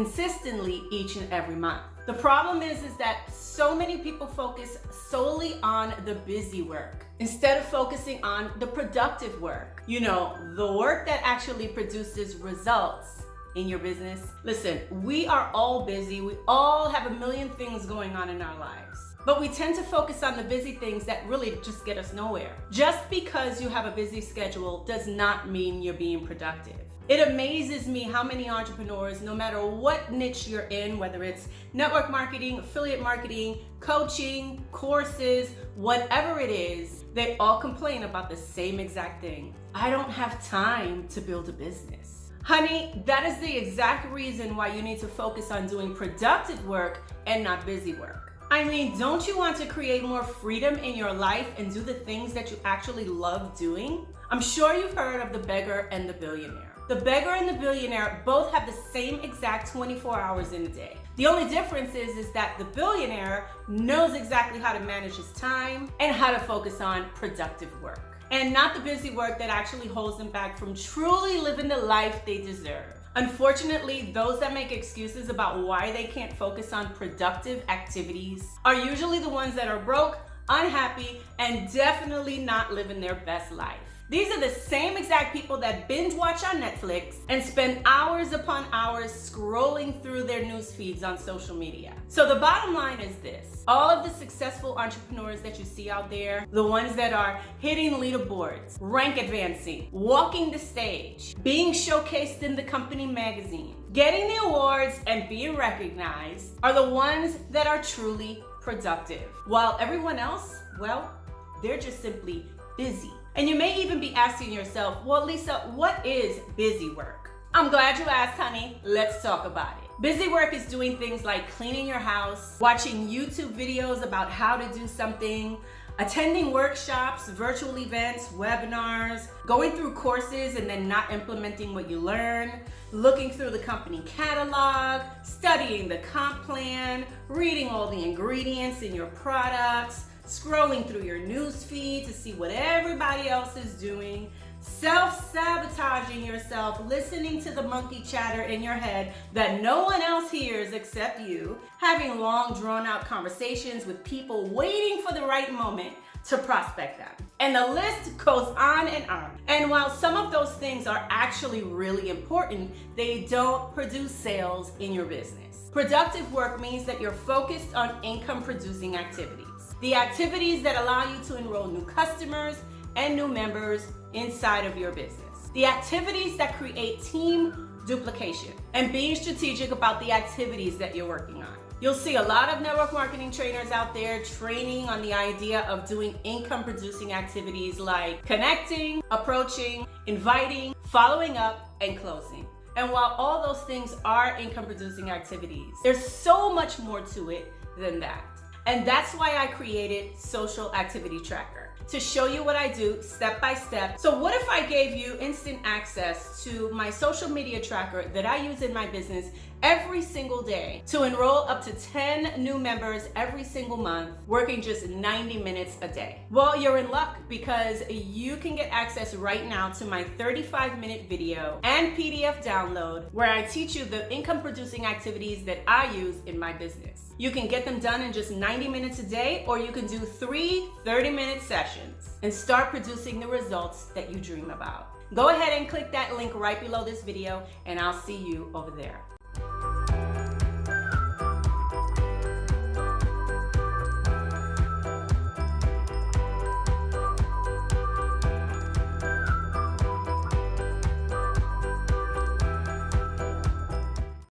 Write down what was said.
consistently each and every month. The problem is that so many people focus solely on the busy work instead of focusing on the productive work. You know, the work that actually produces results in your business. Listen, we are all busy. We all have a million things going on in our lives. But we tend to focus on the busy things that really just get us nowhere. Just because you have a busy schedule does not mean you're being productive. It amazes me how many entrepreneurs, no matter what niche you're in, whether it's network marketing, affiliate marketing, coaching, courses, whatever it is, they all complain about the same exact thing. I don't have time to build a business. Honey, that is the exact reason why you need to focus on doing productive work and not busy work. I mean, don't you want to create more freedom in your life and do the things that you actually love doing? I'm sure you've heard of the beggar and the billionaire. The beggar and the billionaire both have the same exact 24 hours in a day. The only difference is that the billionaire knows exactly how to manage his time and how to focus on productive work, and not the busy work that actually holds them back from truly living the life they deserve. Unfortunately, those that make excuses about why they can't focus on productive activities are usually the ones that are broke, unhappy, and definitely not living their best life. These are the same exact people that binge watch on Netflix and spend hours upon hours scrolling through their news feeds on social media. So the bottom line is this: all of the successful entrepreneurs that you see out there, the ones that are hitting leaderboards, rank advancing, walking the stage, being showcased in the company magazine, getting the awards and being recognized, are the ones that are truly productive. While everyone else, well, they're just simply busy. And you may even be asking yourself, well, Lisa, what is busy work? I'm glad you asked, honey. Let's talk about it. Busy work is doing things like cleaning your house, watching YouTube videos about how to do something, attending workshops, virtual events, webinars, going through courses and then not implementing what you learn, looking through the company catalog, studying the comp plan, reading all the ingredients in your products, scrolling through your news feed to see what everybody else is doing, self-sabotaging yourself, listening to the monkey chatter in your head that no one else hears except you, having long drawn-out conversations with people waiting for the right moment to prospect them. And the list goes on and on. And while some of those things are actually really important, they don't produce sales in your business. Productive work means that you're focused on income-producing activities. The activities that allow you to enroll new customers and new members inside of your business. The activities that create team duplication, and being strategic about the activities that you're working on. You'll see a lot of network marketing trainers out there training on the idea of doing income producing activities like connecting, approaching, inviting, following up, and closing. And while all those things are income producing activities, there's so much more to it than that. And that's why I created Social Activity Tracker, to show you what I do step by step. So what if I gave you instant access to my social media tracker that I use in my business every single day to enroll up to 10 new members every single month, working just 90 minutes a day? Well, you're in luck, because you can get access right now to my 35-minute video and PDF download where I teach you the income producing activities that I use in my business. You can get them done in just 90 minutes a day, or you can do 3 30-minute sessions and start producing the results that you dream about. Go ahead and click that link right below this video, and I'll see you over there.